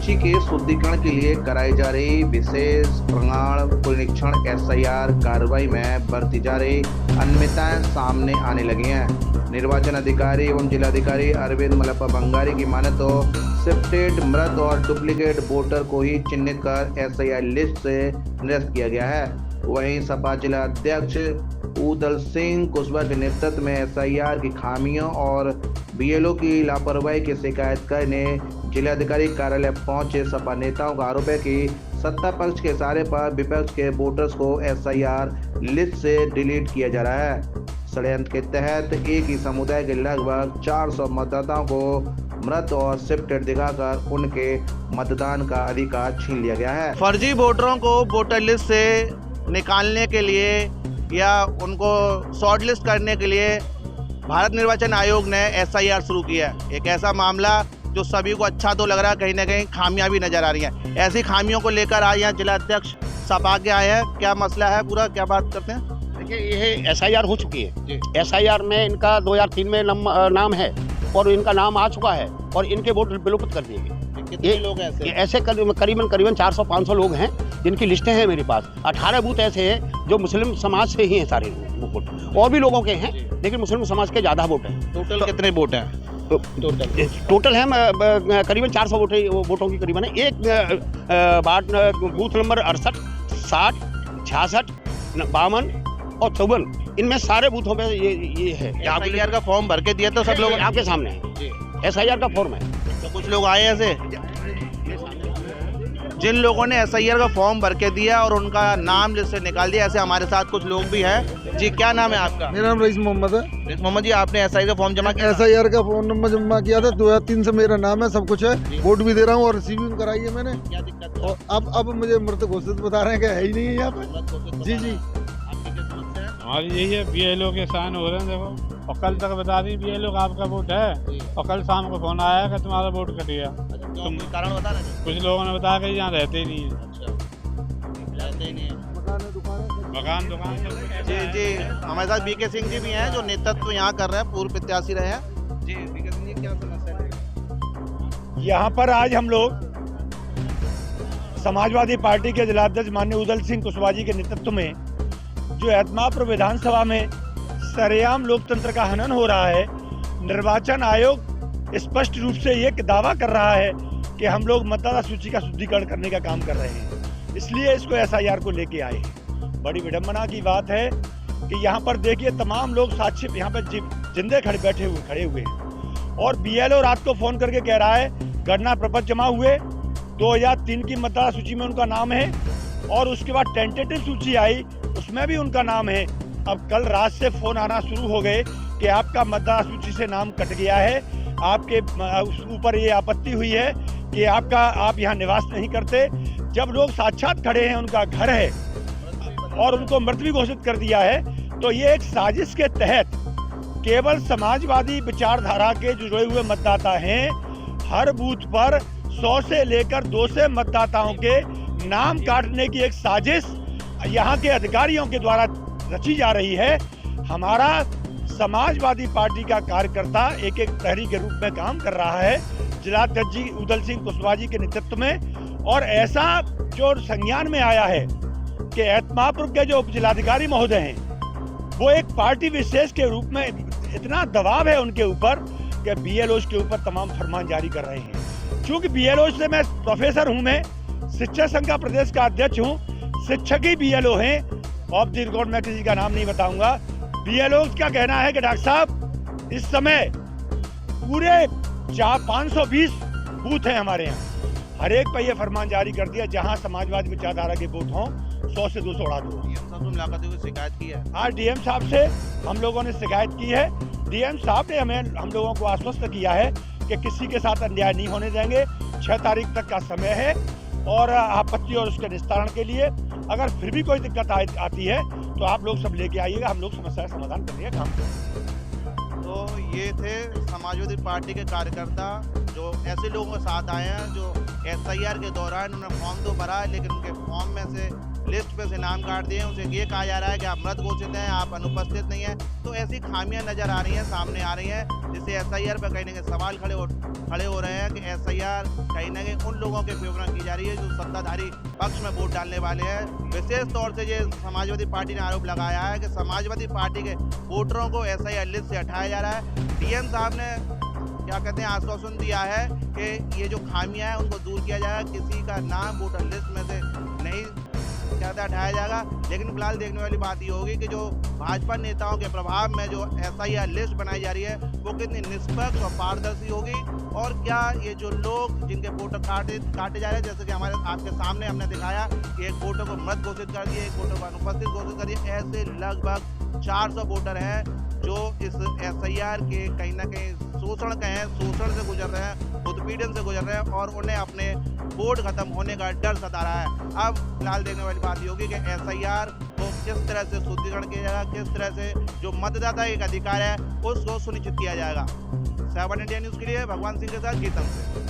सूची के शुद्धिकरण के लिए कराई जा रही विशेष प्रमाण पुनरीक्षण एसआईआर कार्रवाई में बरती जा रही अनियमितताएं सामने आने लगी हैं। निर्वाचन अधिकारी एवं जिलाधिकारी अरविंद मलप्पा बंगारी की माने तो शिफ्टेड मृत और डुप्लीकेट वोटर को ही चिन्हित कर एसआईआर लिस्ट से निरस्त किया गया है। वहीं सपा जिला अध्यक्ष उदल सिंह कुशवाहा के नेतृत्व में एसआईआर की खामियों और बीएलओ की लापरवाही की शिकायत करने जिलाधिकारी कार्यालय पहुंचे सपा नेताओं का आरोप है कि सत्ता पक्ष के इशारे पर विपक्ष के वोटर्स को एसआईआर लिस्ट से डिलीट किया जा रहा है। षड्यंत्र के तहत एक ही समुदाय के लगभग 400 मतदाताओं को मृत और शिफ्टेड दिखाकर उनके मतदान का अधिकार छीन लिया गया है। फर्जी वोटरों को वोटर लिस्ट से निकालने के लिए या उनको शॉर्ट लिस्ट करने के लिए भारत निर्वाचन आयोग ने एसआईआर शुरू किया है। एक ऐसा मामला जो सभी को अच्छा तो लग रहा है, कहीं ना कहीं खामियां भी नजर आ रही हैं। ऐसी खामियों को लेकर आज यहाँ जिला अध्यक्ष सपा के आए हैं। क्या मसला है पूरा, क्या बात करते हैं? देखिए, ये एसआईआर हो चुकी है। एसआईआर में इनका 2003 में नाम है और इनका नाम आ चुका है और इनके वोट विलुप्त कर दिए गए। कितने लोग ऐसे करीबन 400-500 लोग हैं जिनकी लिस्टें हैं मेरे पास। 18 बूथ ऐसे हैं जो मुस्लिम समाज से ही हैं सारे वोट, और भी लोगों के हैं लेकिन मुस्लिम समाज के ज़्यादा वोट हैं। टोटल कितने वोट हैं? टोटल है करीबन 400 वोटों की करीबन है। एक बूथ नंबर 68, 60, 66, 52 और 54, इनमें सारे बूथों पे ये है। एसआईआर का फॉर्म भर के दिया तो सब लोग आपके सामने है। एसआईआर का फॉर्म है। तो कुछ लोग आए ऐसे जिन लोगों ने एसआईआर का फॉर्म भर के दिया और उनका नाम लिस्ट से निकाल दिया, ऐसे हमारे साथ कुछ लोग भी हैं। जी, क्या नाम है आपका? मेरा नाम रईस मोहम्मद है। रईस मोहम्मद जी, आपने एसआईआर का फॉर्म जमा किया? एसआईआर का फॉर्म नंबर जमा किया था। 2003 से मेरा नाम है, सब कुछ है, वोट भी दे रहा हूँ और रिसीविंग कराई है मैंने। क्या दिक्कत है? और अब मुझे मृत घोषित बता रहे हैं कि है ही नहीं है यहाँ पे। जी जी, हमारी यही है, बीएलओ के साइन हो रहे हैं देखो, और कल तक बता दी बीएलओ का आपका वोट है, और कल शाम को फोन आया कि तुम्हारा वोट कट गया। तुम कारण बता रहे थे? कुछ लोगों ने बताया कि यहाँ रहते ही नहीं है। रहते ही नहीं है। मकान दुकान सब कुछ। जी जी, हमारे साथ बीके सिंह जी भी हैं जो नेतृत्व यहाँ कर रहे हैं, पूर्व प्रत्याशी रहे हैं। जी बीके सिंह जी, क्या समस्या है? यहाँ पर आज हम लोग समाजवादी पार्टी के जिलाध्यक्ष माननीय उदल सिंह कुशवाहा जी के नेतृत्व में जो एतमापुर विधानसभा में सरेआम लोकतंत्र का हनन हो रहा है, निर्वाचन आयोग स्पष्ट रूप से ये दावा कर रहा है कि हम लोग मतदाता सूची का शुद्धिकरण करने का काम कर रहे हैं, इसलिए इसको एसआईआर को लेके आए हैं। बड़ी विडंबना की बात है कि यहाँ पर देखिए तमाम लोग साक्षी यहाँ पर जिंदे खड़े हुए हैं और बीएलओ रात को फोन करके कह रहा है गणना प्रपत्र जमा हुए, 2003 की मतदाता सूची में उनका नाम है और उसके बाद टेंटेटिव सूची आई उसमें भी उनका नाम है। अब कल रात से फोन आना शुरू हो गए कि आपका मतदाता सूची से नाम कट गया है, आपके ऊपर ये आपत्ति हुई है कि आप यहाँ निवास नहीं करते। जब लोग साक्षात खड़े हैं, उनका घर है और उनको मृत भी घोषित कर दिया है, तो ये एक साजिश के तहत केवल समाजवादी विचारधारा के जुड़े हुए मतदाता हैं। हर बूथ पर 100 से लेकर 200 मतदाताओं के नाम काटने की एक साजिश यहाँ के अधिकारियों के द्वारा रची जा रही है। हमारा समाजवादी पार्टी का कार्यकर्ता एक प्रहरी के रूप में काम कर रहा है जिलाध्यक्ष जी उदल सिंह कुशवाहा जी के नेतृत्व में, और ऐसा जो संज्ञान में आया है कि एतमापुर के जो उप जिलाधिकारी महोदय हैं वो एक पार्टी विशेष के रूप में इतना दबाव है उनके ऊपर कि बीएलओ के ऊपर तमाम फरमान जारी कर रहे हैं। चूंकि बीएलओ से मैं प्रोफेसर हूं, मैं शिक्षक संघ का प्रदेश का अध्यक्ष हूं, शिक्षक ही बीएलओ हैं। ऑफ द रिकॉर्ड मैं किसी का नाम नहीं बताऊंगा। बीएलओ का कहना है कि डॉक्टर साहब इस समय पूरे 520 बूथ हैं हमारे यहाँ, हर एक पर यह फरमान जारी कर दिया जहां समाजवादी विचारधारा के वोट हों 100 से 200 उड़ा दो। डीएम साहब से मुलाकात हुई, शिकायत की है? आज डीएम साहब से हम लोगों ने शिकायत की है। डीएम साहब ने हम लोगों को आश्वस्त किया है कि किसी के साथ अन्याय नहीं होने देंगे। 6 तारीख तक का समय है और आपत्ति और उसके निस्तारण के लिए अगर फिर भी कोई दिक्कत आती है तो आप लोग सब लेके आइएगा, हम लोग समस्या का समाधान करने का काम करेंगे। तो ये थे समाजवादी पार्टी के कार्यकर्ता जो ऐसे लोगों के साथ आए हैं जो एसआईआर के दौरान उन्होंने फॉर्म तो भरा है लेकिन उनके फॉर्म में से लिस्ट पे से नाम काट दिए, उसे ये कहा जा रहा है कि आप मृत घोषित हैं, आप अनुपस्थित नहीं हैं। तो ऐसी खामियां नजर आ रही हैं, सामने आ रही हैं, जिससे एसआईआर पर कहीं ना कहीं सवाल खड़े हो रहे हैं कि एसआईआर कहीं ना कहीं उन लोगों के विवरण की जा रही है जो सत्ताधारी पक्ष में वोट डालने वाले हैं। विशेष तौर से ये समाजवादी पार्टी ने आरोप लगाया है कि समाजवादी पार्टी के वोटरों को एसआईआर लिस्ट से हटाया जा रहा है। डीएम साहब ने क्या कहते हैं आश्वासन दिया है कि ये जो खामियां हैं उनको दूर किया जाएगा, किसी का नाम वोटर लिस्ट में से नहीं हटाया जाएगा। लेकिन फिलहाल देखने वाली बात ये होगी कि जो भाजपा नेताओं के प्रभाव में जो एसआईआर लिस्ट बनाई जा रही है वो कितनी निष्पक्ष और पारदर्शी होगी, और क्या ये जो लोग जिनके वोटर काटे जा रहे हैं, जैसे कि हमारे आपके सामने हमने दिखाया कि एक वोटर को मृत घोषित कर दिए, एक वोटर को अनुपस्थित घोषित कर दिए, ऐसे लगभग 400 वोटर हैं जो इस एसआईआर के कहीं ना कहीं शोषण से गुजर रहे हैं, उत्पीड़न से गुजर रहे हैं, और उन्हें अपने वोट खत्म होने का डर सता रहा है। अब फिलहाल देखने वाली बात ये होगी कि एसआईआर को किस तरह से शुद्धिकरण किया जाएगा, किस तरह से जो मतदाता एक अधिकार है उसको सुनिश्चित किया जाएगा। 7 इंडिया न्यूज़ के लिए भगवान सिंह के साथ गीतम से।